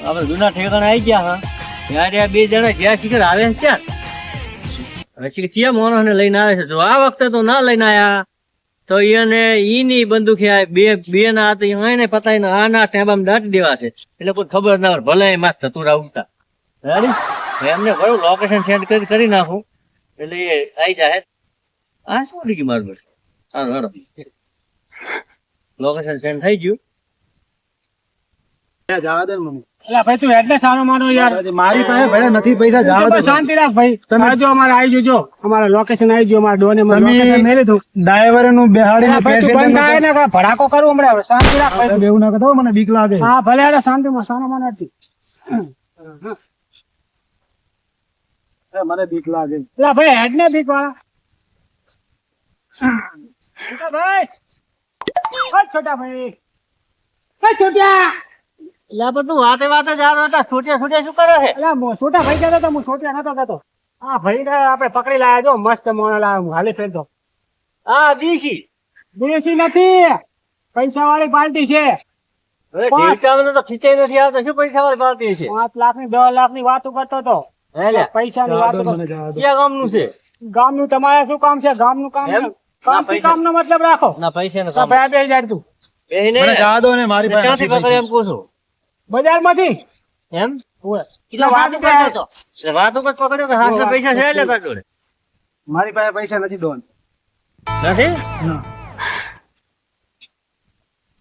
આપણે જૂના ઠેકાણા આવી ગયા હા ત્યારે આ બે જણા જ્યાં શિખર આવે છે ત્યાં હવે શિખર ચિયા મોણસને લઈને આવે છે જો આ વખતે તો ના લઈને આયા તો એને ઈની બંદૂક બે ના હતા એને પતાવીને આના ટેબામાં દાટી દેવા છે એટલે કોઈ ખબર ના હોય ભલે એમાં ધતુરા ઉગતા રેડી એમને કયું લોકેશન સેન્ડ કરી નાખું એટલે એ આવી જાય આ શું લીધી મારું સારું હેડો લોકેશન સેન્ડ થઈ ગયું જવા દે મમ્મી એટલે ભાઈ તું એટલે સારો માનો યાર મારી પાસે ભલે નથી પૈસા જવા દે શાંતિ રાખ ભાઈ તમે જો અમારે આવી જજો અમારા લોકેશન આવી ગયું અમારા ડોને તમે લોકેશન મેં લીધું ડ્રાઈવર નું બેહાડીને ભાઈ તું બંધ થાય ને કાંઈ ભડાકો કરું હમણાં શાંતિ રાખ ભાઈ બેવું ના કરતા મને બીક લાગે હા ભલે હેડો શાંતિમાં સારો માનો હતી મને બીક લાગે એટલે ભાઈ હેડ ને બીક વાળા ભાઈ છોટા ભાઈ છોટ્યા એટલે પણ તું વાતે વાતે જ આવ્યો હતા છોટિયા શું કરે છે એટલે છોટા ભાઈ કહેતો તો હું છોટ્યા નતો કહેતો હા ભાઈ ને આપણે પકડી લાયા જો મસ્ત મોણા લાયા હાલી ફેરતો હા દીશી દેશી નથી પૈસા વાળી પાર્ટી છે હવે ઢીંચકાવાનો તો ખીચાઈ નથી આવતો શું પૈસા વાળી પાર્ટી છે 5 લાખ ની 10 લાખ ની વાતો કરતો હતો પૈસા ની વાતો ક્યાં ગામનું છે ગામનું તમારે શું કામ છે ગામનું કામ એમ? કામ નો મતલબ રાખો ના પૈસા નો ભાઈ બે હજાર તું મને જવા દો ને મારી પાસે ક્યાંથી પકડે એમ પૂછું બજાર માંથી એમ કેટલા વાત કરતો હતો એટલે વાત ઉપર પકડ્યો કે હાથ પૈસા છે એટલે તાર જોડે મારી પાસે પૈસા નથી ડોન નથી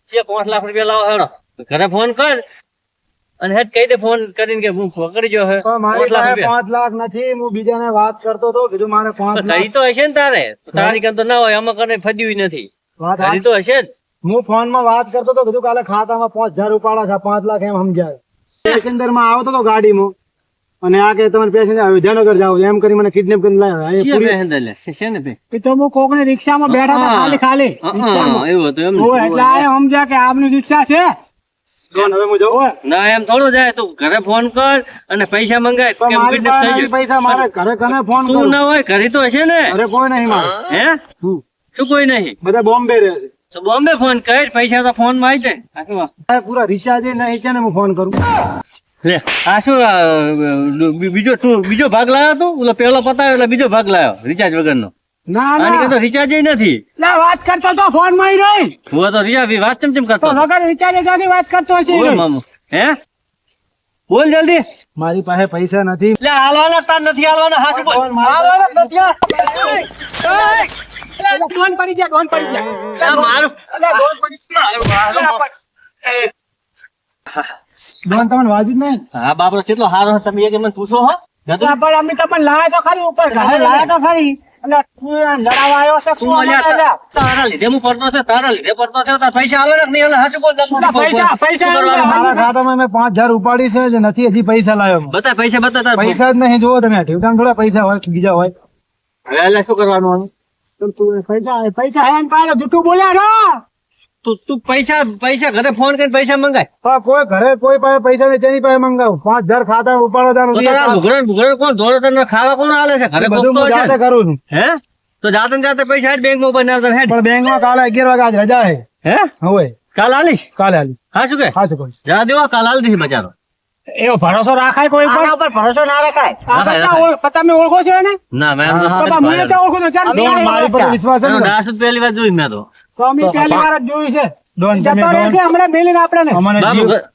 છે 5 લાખ રૂપિયા લાવો હેડો ઘરે ફોન કર અને હેડ કહી દે ફોન કરીને કે હું પકડી ગયો હે પણ મારી પાસે 5 લાખ નથી હું બીજાને વાત કરતો તો કીધું મારે 5 લાખ તારી તો હશે ને તારે તારી કન તો ના હોય આમાં કને ફદ્યું નથી વાત તારી તો હશે જ હું ફોન માં વાત કરતો તો કીધું કાલે ખાતામાં 5000 ઉપાડા છે 5 લાખ એમ સમજાય પેસેન્જર માં આવતો તો ગાડીમાં અને આ કે તમે પેસેન્જર વિદ્યાનગર જાવ એમ કરી મને કિડનેપ કરીને લાવ્યા છે મહેન્દ્ર લે છે ને બે એ તો હું કોક ની રિક્ષામાં બેઠા હતા ખાલી એવું હતું એમ ઓય એટલે આ સમજ્યા કે આપની રિક્ષા છે ડોન હવે હું જાઉં ના એમ થોડું જાય તું ઘરે ફોન કર અને પૈસા મંગાય પણ કેમ મારી kidnap પાસે થઈ નથી જાય પૈસા મારે ઘરે કને ફોન તું કરું ના હોય ઘરે તો હશે ને અરે કોઈ નહીં મારે હે શું કોઈ નહીં બધા બોમ્બે રહે છે તો બોમ્બે ફોન કર પૈસા તો ફોન માં આવી જાય આખી વાત. આ પૂરા રિચાર્જ નહીં છે ને હું ફોન કરું લે આ શું બીજો ભાગ લાવ્યો તું ઓલો પેલો પતાવ્યો એટલે બીજો ભાગ લાવ્યો રિચાર્જ વગરનો ના આની ના કરતા રિચાર્જ નથી લે વાત કરતો તો ફોન માં ઈ રહી હું તો રિચાર્જ વાત ચમચમ કરતો તો વગર વિચારે જાની વાત કરતો હશે ઈ બોલ રહ્યો. મામુ હે બોલ જલ્દી મારી પાસે પૈસા નથી લે હાલવાના તાર નથી હાલવાના હાસુ બોલ હાલવાના જ નથી એટલે ડોન પડી ગયા ડોન પડી ગયા આ મારું એટલે ડોન પડી ગયા ડોન તમને વાજુ જ નહીં હા બાપરો કેટલો હારો છે તમે એક મને પૂછો હો એટલે પણ અમે તમને લાયા તો ખરી ઉપર ઘરે લાયા તો ખરી એટલે તું લડાવા આવ્યો છે તું અલ્યા તારા લીધે હું પડતો છે તારા લીધે પડતો છે તાર પૈસા આલવાના કે નહીં હાલે હાચું બોલ પૈસા શું કરવાનું? મારા ખાતામાં મેં 5000 ઉપાડી છે જે નથી હજી પૈસા લાવ્યો હું. બતા પૈસા બતા તાર પૈસા જ નહીં જોવો તમે ઠેવટામાં થોડા પૈસા હોય કે બીજા હોય હવે એટલે શું કરવાનું આનું? તું પૈસા હે ને પાડો જૂઠું બોલ્યા રો તું પૈસા ઘરે ફોન કરીને પૈસા મંગાય પણ કોઈ ઘરે કોઈ પાસે પૈસા નહીં તેની પાસે મંગાવું 5000 ખાતા ઉપાડો તો તારા ભૂગરણ કોણ ધોરો તને ખાવા કોણ આલે છે ઘરે બધું કોક તો હું જાતે હશે. કરું છું હે તો જાતે ને જાતે પૈસા હેડ બેંક માં બનાવતા હેડ પણ બેંકમાં કાલે 11 વાગે આજ રજા છે હે હોય કાલ આલીશ કાલે હાલી હા શું કે હા છે કોઈ જા દેવો કાલ આલ દીધી બચારો એવો ભરોસો રાખાય કોઈ ઉપર ઉપર ભરોસો ના રખાય તમે ઓળખો છો ને ના મેં તો મને ચા ઓળખો તો ચાલ ડોન મારી પર વિશ્વાસ છે ને દાસુદ પહેલી વાર જોઈ મેં તો અમે પહેલી વાર જ જોયું છે ડોન તમે જતો ડોન રહેશે હમણાં મેલીને આપણે અમને બાબુ, જીવ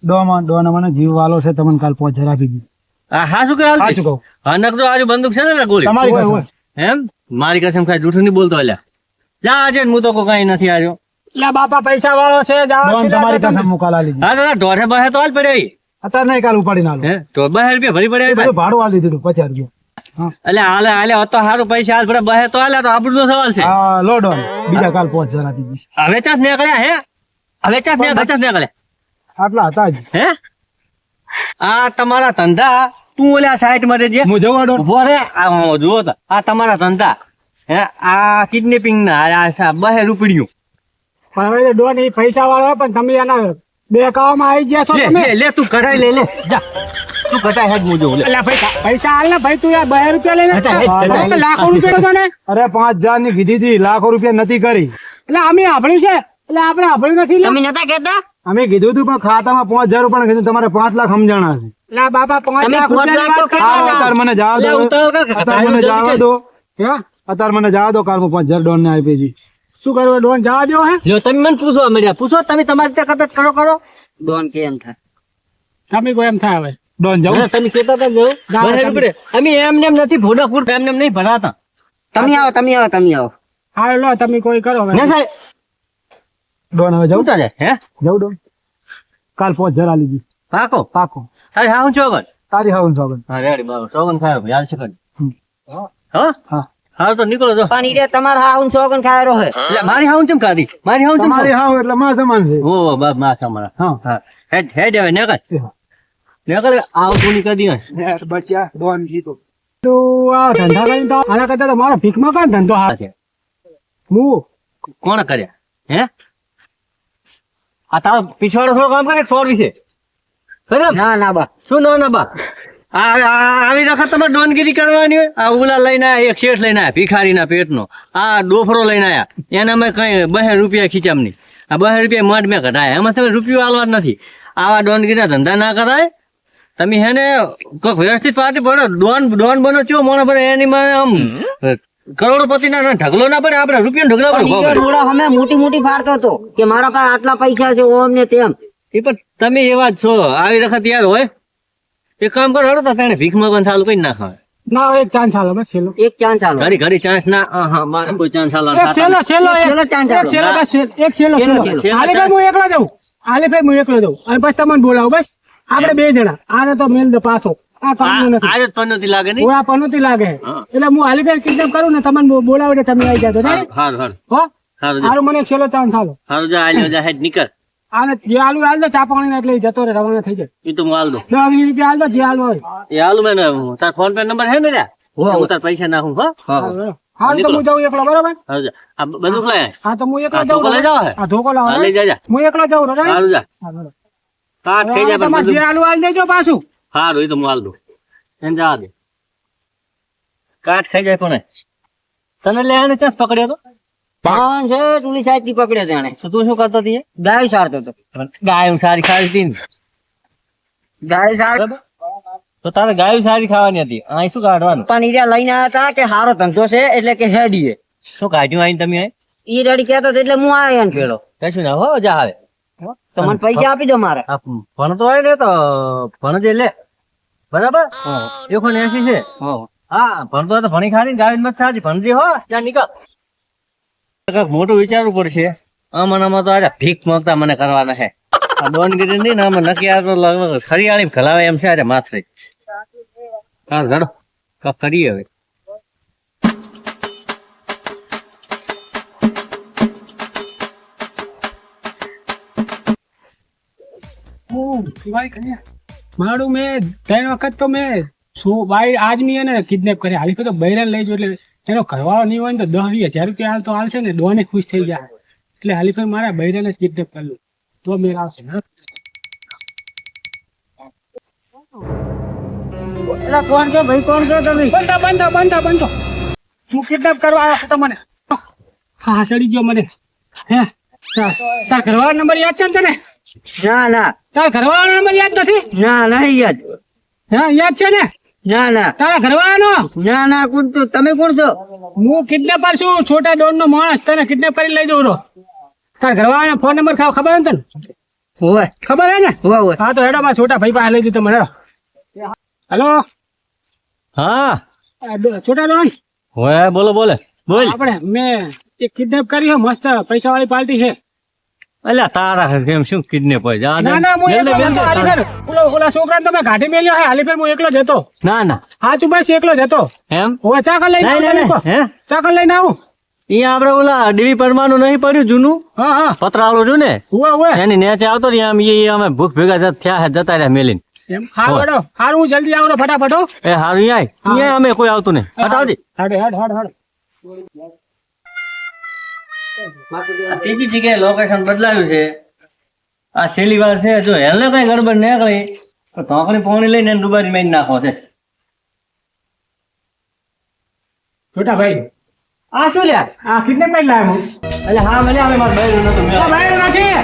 ડોન અમને જીવ વાલો છે તમને કાલ 5000 આપી દીધું હા શું કે સાચું હાલતી કહું હા નકરો આજુ બંદૂક છે ને ગોળી તમારી હોય, કસમ હોય. એમ મારી કસમ ખાઈ જૂઠું નહીં બોલતો અલ્યા જા આજે હું તો કોઈ કઈ નથી આજો એટલે બાપા પૈસા વાળો છે જાઓ ડોન સીધા તમારી તમે. કસમ હું કાલ આલી હા દાદા દોઢે બહે તો હાલ પડે અત્યારે નહીં કાલ ઉપાડી ના લો હે તો 2000 રૂપિયા ભરી પડે બધું ભાડું આલી દીધું 50 રૂપિયા એટલે હાલે તો સારું પૈસા હાલ પડે બહે તો હાલે તો આપણું તો સવાલ છે હા લો ડોન બીજા કાલ 5000 આપી દીધું હવે ચાસ નીકળ્યા હે હવે ચાસ નીકળ્યા આટલા હતા જ હે આ તમારા ધંધા તું ઓલા સાઈડ માં રહેજે હું જવા ડોન ઉભો રે આ જુઓ તો આ તમારા ધંધા હે આ કિડનેપિંગ ના આ બહે રૂપિયું પણ હવે તો ડોન એ પૈસા વાળો હોય પણ તમે એના બે કાવામાં આવી ગયા છો લે તમે લે તું કઢાઈ લે જા તું કઢાઈ હેડ મુજો લે એટલે પૈસા હાલ ને ભાઈ તું યાર 2 રૂપિયા લઈને હટાય, લાખો રૂપિયા તો ને અરે 5000 ની કીધી હતી લાખો રૂપિયા નથી કરી એટલે અમે સાંભળ્યું છે એટલે આપણે સાંભળ્યું નથી લે. તમે નતા કહેતા અમે કીધું તું પણ ખાતામાં 5,000 રૂપિયા કીધું તમારે 5 લાખ સમજાણા છે. લા બાપા 5 તમે લાખ 5 લાખ તો રૂપિયાની વાત હા, અત્યારે મને જવા દો. લે, ઉતાવળ કર, અત્યારે મને જવા દો. હે? અત્યારે મને જવા દો. કાલ હું 5,000 ડોન ને આપી જી. શું કરવા ડોન જવા દો હે જો તમે મને પૂછવા મળ્યા, પૂછો તમે તમારી રીતે કદાચ કરો. ડોન કેમ થાય? તમે કોઈ એમ થાય હવે ડોન જાઉં? હા, તમે કહેતા હતા જવું. ના, બરાબર તમે- પડે. અમે એમને એમ નથી ભોડાફૂટ એમને એમ નહીં ભરાતા. તમે આવો. હા લો તમે કોઈ કરો હવે ના સાહેબ, ડોન હવે જાઉં? શું ચાલે? હે? જાઉં ડોન? કાલ 5,000 આલી દી. પાકો? પાકો. સાહેબ, હા, હું ચોગન. તારી હાઉન સોગન. હા, રેડી, બરાબર. ચોગન ખાયો, યાદ છે કરી. હમ. હા? હા. હા, તો નીકળો જો. પણ ઈ તમારા હાઉન સોગન ખાયરો હે. એટલે મારી હાઉન ચમ કાઢી? મારી હાઉન ચમ તમારી હાઉ એટલે માં સમાન છે. ઓ બાપ માં તમારા. હા. હા. હેડ હવે નેકળ આવ કોની કદી હે? બચ્યા ડોન જીતો. તો આ ધંધા કરીને તો આના કરતા તો મારો ભીખમાં કાં ધંધો હાથ છે. હું કોણ કર્યા? હે? આ તારો પીછવાડો થોડો કામ કરે 100 વિશે. બરાબર? ના બા. શું ના બા? આવી વખત તમારે ડોનગીરી કરવાની હોય. આ ઉલા લઈને આયા, એક શેઠ લઈને આયા ભિખારીના પેટનો. આ ડોફરો લઈને આયા, એના મેં કઈ 2 રૂપિયા ખીચામની. આ 2 રૂપિયા મોઢ મેં કઢાયા, એમાં તમે રૂપિયો આલવા જ નથી. આવા ડોનગીરીના ધંધા ના કરાય. તમે હે ને કોઈક વ્યવસ્થિત પાર્ટી પડો, ડોન બનો ચો મોણો બને એની માં આમ કરોડપતિ ના ઢગલો ના પડે, આપણે રૂપિયો ઢગલા પણ ઈ પડે. ડોળા અમે મોટી ફાડતો હતો કે મારા પાસે આટલા પૈસા છે ઓમ ને તેમ. એ પણ તમે એવા જ છો, આવી વખત યાર હોય. એક કામ કરો, હળો તો તેને ભીખ માંગવાનું ચાલુ કરી નાખો. ના એક ચાન્સ હાલો બસ છેલ્લો એક ચાન્સ આલો. ઘડી ચાન્સ ના. હા, મારે કોઈ ચાન્સ હાલવા એક છેલ્લો છેલ્લો છેલ્લો chance એક હાલો. છેલ્લો બસ એક છેલ્લો છેલ્લો છેલ્લો હાલે ભાઈ હું એકલો જાઉં હું એકલો જાઉં અને પછી તમને બોલાવું બસ આપણે 2 જણા આને તો મેલ દે પાછો આ કામનું નથી આજે પનોતી લાગે નહીં. હું આ પનોતી લાગે હા. એટલે હું હાલી ભાઈ કિડનેપ કરું ને તમને બોલાવે એટલે તમે આવી જાજો હારું, હારું. હો હારું જા. હારું મને એક છેલ્લો ચાન્સ હાલો હારું જા, આલ્યો જા, હેડ નીકળ. આને જે હાલું હાલ દો ચા પાણી એટલે ઈ જતો રહે રવાના થઈ જાય એ તો હું હાલ દઉં. 10-20 રૂપિયા હાલ દો જે હાલવા હોય એ હાલું મેં ને, તાર ફોન પે નંબર હે ને લ્યા? હું તાર પૈસા નાખું. હો હાલ તો હું જાઉં એકલો બરાબર હારું જા. આ બધું લઈ આય. હા તો હું એકલો આ જાઉં ધોકો લઈ જાઓ હે? આ ધોકો હા, લાવો લઈ જા. હું એકલો જાઉં રાઈટ હારું જા. કાટ ખાઈ જાય પણ તમારે જે બધું. હાલું હાલ દેજો પાછું હારું, એ તો હું હાલ દઉં. એને જવા દે. કાટ ખાઈ જાય પણ તને લે આને ચાસ પકડ્યો તો? પણ છે ટુલી સાઈડ થી પકડ્યો તેને. તો તું શું કરતો હતી? ગાય સારતો હતો. ગાયું સારી ખાવી હતી ને. ગાય સાર તો તારે ગાયું સારી ખાવાની હતી. અહીં શું કાઢવાનું? પણ ઈ લઈને આવ્યા હતા કે હારો ધંધો છે એટલે કે હેડીએ. શું કાઢ્યું આઈને તમે અહીં? ઈ રેડી કહેતો હતો એટલે હું આયો ને પેલો. કશું ના હો, જા આવે. તો મને પૈસા આપી દો મારે. આ ભણતો હોય ને તો ભણજે લે. બરાબર? 180 છે. હા, ભણતો હોય તો ભણી ખાલી ગાયું મત ખાજી. ભણજે હો, ત્યાં નીકળ. કાંઈક મોટું વિચારવું પડશે. આમાં તો આ ભીખ માંગતા મને કરવાના છે. આ ડોનગીરી નહીં ને આમાં નક્કી આ તો લગભગ હરિયાળી ખલાવે એમ છે. અરે માથે કાલ ઘડો કાંક કરીએ હવે. મારું મેં 3 વખત તો મેં બાઈ આદમી એને કિડનેપ કરી હાલી તો બૈરાને લઈ જો એટલે એનો ઘરવાળો નહીં હોય ને તો 10,000 રૂપિયા હાલ તો હાલશે ને ડોને ખુશ થઈ જાય એટલે હાલી પર મારા બૈરાને કિડનેપ કરવું તો મેળ આવશે ને એટલે કોણ છે ભાઈ કોણ છો તમે? બંધો હું કિડનેપ કરવા આવ્યો છું તમને હા સડી ગયો મને હે તાર ઘરવાળો નંબર યાદ છે ને તને ના તાર ઘરવાળો નંબર યાદ નથી નહીં યાદ. હા યાદ છે ને ના તારા ઘરવાળાનો ના કોણ છો તમે? કોણ છો? હું કિડનેપર છું છોટા ડોન નો માણસ તને કિડનેપ કરી લઈ જઉં તાર ઘરવાળાનો ફોન નંબર ખબર હે તને હોય ખબર હે ને હોય. હા તો હેડો માં છોટા ભાઈ પાસે લઈ દીધો મને હેલો હા, છોટા ડોન હોય બોલો બોલે બોલ. આપણે મેં એક કિડનેપ કરી છે મસ્ત પૈસા વાળી પાર્ટી છે અલ્યા તારા કેમ શું કિડનેપ હોય? જા દે. ના હું બેલ દે, એકલો બેલ દે. જતો હાલીફેર ઓલા છોકરાને તમે ઘાટી મેલ્યો હે હાલીફેર હું એકલો જતો ના હા તું બસ એકલો જતો એમ હવે ચાકર લઈને આવું હે ચાકર લઈને આવું અહીંયા આપડે ઓલા ડીવી પરમાનું નહીં પડ્યું જૂનું હા પતરાળું છું ને હુઆ એની નેચે આવતો ને આમ એ અમે ભૂખ ભેગા થયા જતા રહ્યા મેલીને. એમ હારું હેડો હારું હું જલ્દી આવું ને ફટાફટ હો એ હારું અહીંયા અમે કોઈ આવતું નહીં. હટાવજે. હેડ આ ત્રીજી જગ્યાએ લોકેશન બદલાયું છે. આ છેલ્લી વાર છે. જો હેલને કઈ ગડબડ નીકળી તો ધોકણી પોણી લઈને એને ડુબાડી મારી નાખો છે. છોટા ભાઈ આ શું લ્યા આ કિડનેપ કરી લાવ્યો હું. એટલે હા મને આવે મારા બૈરું નતો આ ભાઈ નથી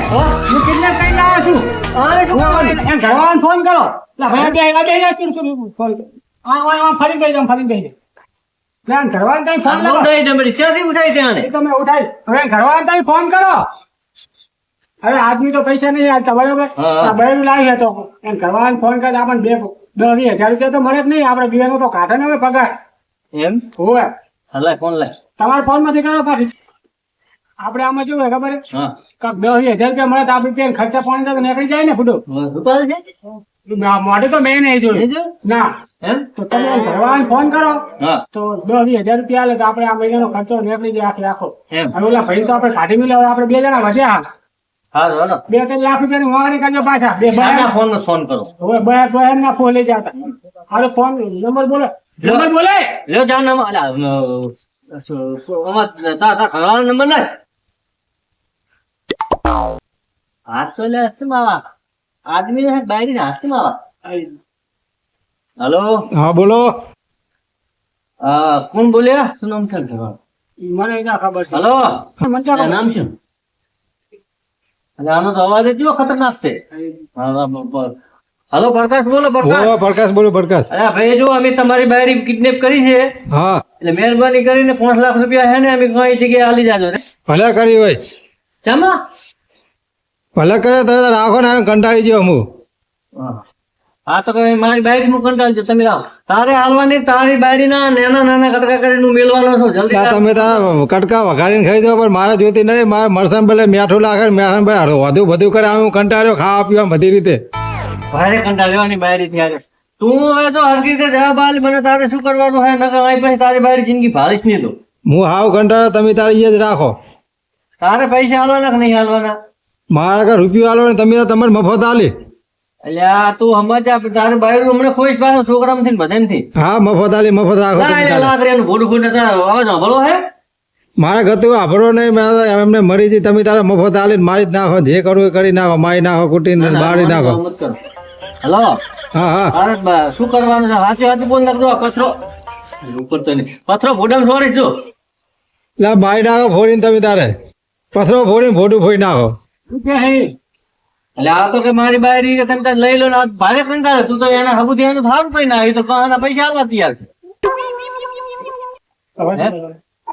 હું કિડનેપ કરી લાવ્યો છું. આને શું કરવાનું એમ ઘરવાળાને ફોન કરો. એટલે ભાઈ બે આવ્યા બે શું ફોન કરો. આ ફરી ગઈ જાઉં ફરી ગઈ પ્લાન ઘરવાળાને તમે ફોન કરો. ઉઠાઈ ડમરી ચાથી ઉઠાઈ ત્યાં એ તો મેં ઉઠાઈ હવે ઘરવાળાને તમે ફોન કરો. હવે આદમી તો પૈસા નહીં આલતા બરોબર. હા. આ બૈરું લાવી હતો એમ ઘરવાળાને ફોન કરે આપણને 10,000 રૂપિયા તો મળે જ નહીં. આપણે બીજાનો તો કાઢે ને હવે પગાર એમ હોય. હલાય ફોન લાય તમારા ફોન માંથી કરો પાછી. આપણે આમાં શું હોય ખબર છે? હા કાંક 10,000 રૂપિયા મળે તો આપણે ત્યાં ખર્ચા પાણી તો નીકળી જાય ને ફૂટો. રૂપાલ છે મોઢે તો મેં નહીં એ જોયું જો ના. એમ તો તમે ઘરવાળાને ફોન કરો હા તો 10,000 રૂપિયા આલે તો આપણે આ મહિનાનો ખર્ચો નીકળી જાય આખે આખો. એમ હવે ઓલા ભાઈ તો આપણે કાઢી મિલે આપણે 2 જણા વધ્યા. હા રોડો 2-3 લાખ રૂપિયાની માંગણી કરજો પાછા. બે સાના ફોન નો ફોન કરો હવે બહાર ના ફોન લઈ જતા. હાલો ફોન નંબર બોલે નંબર બોલે. લ્યો જા નામ અલા તા ઘરવાળા નંબર નાખ હાથ તો લે હસ્તે માવા આદમી ને બાયરી ને હસ્તે માવા હેલો હા બોલો. કોણ બોલ્યા શું નામ છે ઘરવાળા મને ના ખબર છે. હેલો મને તો નામ શું એટલે આનો તો અવાજ એટલો ખતરનાક છે હેલો પ્રકાશ બોલો પ્રકાશ બોલો પ્રકાશ, બોલો પ્રકાશ. અરે ભાઈ જો અમે તમારી બાયરી કિડનેપ કરી છે હા એટલે મહેરબાની કરીને 5 લાખ રૂપિયા છે ને અમે કઈ જગ્યાએ આલી જાજો ને ભલે કરી હોય, જમા ભલે કરે તો રાખો ને, કંટાળી ગયો હું. હા તો કઈ મારી બાયરી નું કંટાળજો તમે લાવો તારે હાલવાની તારી બાયરી ના નાના નાના કટકા કરીને મેળવાનો છો જલ્દી ના, તમે તારા કટકા વઘારીને ખાઈ દો પણ મારે જોતી નહીં. મારે મરસાન ભલે મીઠું લાગે, મેઠાને ભલે વધુ બધું કરે. હું કંટાળ્યો ખાવા પીવા બધી રીતે. ભારે કંટાળ લેવાની બાયરી ત્યારે તું હવે તો હરકી રીતે જવાબ આલી મને તારે શું કરવાનું હે નકર અહીં પછી તારી બાયરી જિંદગી ભાલીશ નહીં તો હું હાવ કંટાળ્યો, તમે તારે એ જ રાખો. તારે પૈસા હાલવાના કે નહીં હાલવાના મારા આગળ રૂપિયો આલો ને તમે તો તમારે મફત આલી. એટલે આ તું સમજ તારી બાયરું હમણાં ખોઈશ પાછો છોકરામાંથી ને બધામાંથી હા મફત આલી, મફત રાખો તમે તારે. લાખ રેનું ભોડું ફૂટે તારે અવાજ સાંભળો હે મારે ગતું આભરો નહીં, મેં એમને મરી જઈ. તમે તારે મફત આલી મારી જ નાખો, જે કરવું એ કરી નાખો, મારી નાખો, કુટીને બાળી નાખો. હલો હા હા તારે શું કરવાનું છે સાચું સાચું બોલ નાખજો આ પથરો ઉપર તો નહીં પથરો ભોડામાં છોડીશ જો લા બાળી નાખો ફોડીને. તમે તારે પથરો ફોડીને ભોડું ફોડી નાખો. શું કે હે? એટલે આ તો કે મારી બાયરી કે તમે તારે લઈ લો ને આ ભારે કંટાળે તું તો એના હબુથી એનું થારું પડી ના એ તો આના પૈસા આલવા તૈયાર છે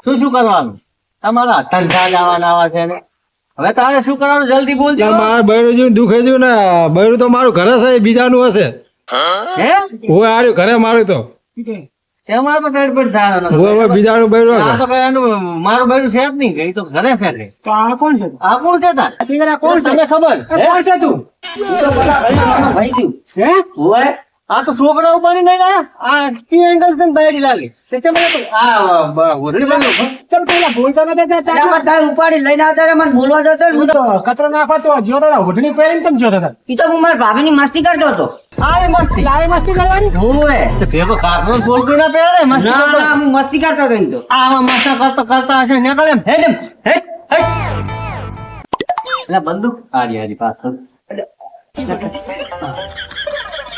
શું શું કરવાનું તમારા ધંધા જવાના આવા છે ને હવે તારે શું કરવાનું જલ્દી બોલજો લા મારા બૈરું જોઈને દુખે છે ને. બૈરું તો મારું ઘરે છે, એ બીજાનું હશે. હે હું હાર્યું ઘરે મારું તો. તેમાં તો પેટ પેટ થાય હું હવે બીજાનું બૈરું આ હશે. તો કઈ એનું મારું બાયરું છે જ નહીં કઈ તો ઘરે છે કઈ તો આ કોણ છે? આ કોણ છે તાર સિંગર આ કોણ છે? તને ખબર એ કોણ છે તું? ભાઈ શું હે? ઓય આ તો છોકરા ઉપાડી નહીં ગયા આ કી એંગલ થી બાયડી લાગે તે ચમડે તો આ ઓરડી બાજુ ચમ પેલા બોલતા નતા જતા. એટલે તારે ઉપાડી લઈને આવતા મને બોલવા જતો ને. હું તો કચરો નાખવા તો જોતા હતા, હોટલી પહેરીને કેમ જોતા હતા? ઈ તો હું મારી ભાભીની મસ્તી કરતો હતો. આ મસ્તી લાવી મસ્તી કરવાની? ઓવે. તે ભેગો કાકનો બોલતું ના પહેરે મસ્તી ના કરતો. ના હું મસ્તી કરતો હતો ઈ તો. આમાં મસ્તા કરતા હશે નીકળ એમ હેડ એમ હેડ હેડ એટલે બંદૂક આરી આરી પાછળ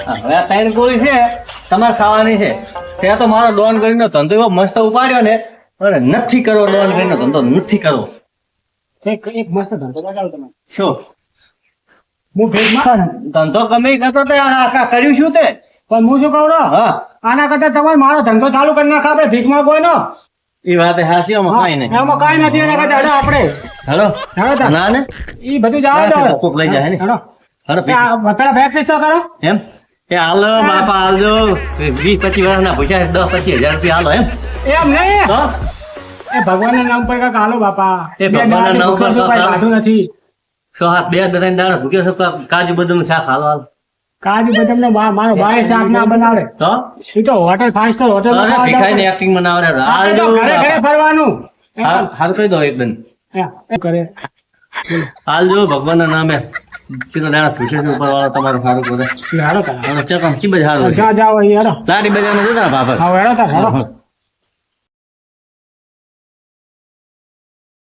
હવે આ 3 ગોળી છે તમારે ખાવાની છે તે તો મારો ડોન કરીને ધંધો એવો મસ્ત ઉપાડ્યો ને અને નથી કરવો ડોન કરીને ધંધો નથી કરવો એક મસ્ત ધંધો લગાવ તમે. શું હું ભેગમાં ધંધો ગમે ઈ કરતો તે આ કર્યું શું તે પણ હું શું કહું છું? હા આના કરતા તમારે મારો ધંધો ચાલુ કરી નાખો આપણે ભીખમાં કોઈ નો. એ વાત હાસી આમાં કાંઈ નહીં એમાં કાંઈ નથી. એના કરતા હેડો આપણે હેલો હેડો તાર. ના ને ઈ બધું જવા દો. કોક લઈ જાય ને હેડો. હેલો એ આ પેલા પ્રેક્ટિસ તો કરો. એમ એ હાલો બાપા હાલજો 20-25 વર્ષના પૈસા 10-25 હજાર રૂપિયા હાલો એમ એમ નહીં. તો એ ભગવાનના નામ પર કાંઈક હાલો બાપા. એ ભગવાનના નામ પર ભૂખ્યો છું, કાંઈ કાંઈ ખાધું નથી. 2 દાણા ભૂખ્યો છો કાજુ બદામ શાક હાલો હાલ કાજુ બદામ નો મારો ભાઈ શાક ના બનાવે. તો ઈ તો હોટલ 5 સ્ટાર હોટલ અરે ભીખાઈને એક્ટિંગ બનાવડે હાલજો ઘરે ઘરે ફરવાનું. હાલ કહી દો એકદમ એમ કરે. હાલજો ભગવાનના નામે કેટલા દાણા ભૂખ્યો છે ઉપર વાળો તમારે સારું કરે હેડો તાર. ચકમ કી બજ હારું જા જાઓ અહીં હેડો. લારી બજારમાં જોતા બાપા હા હેડો તાર હેડો.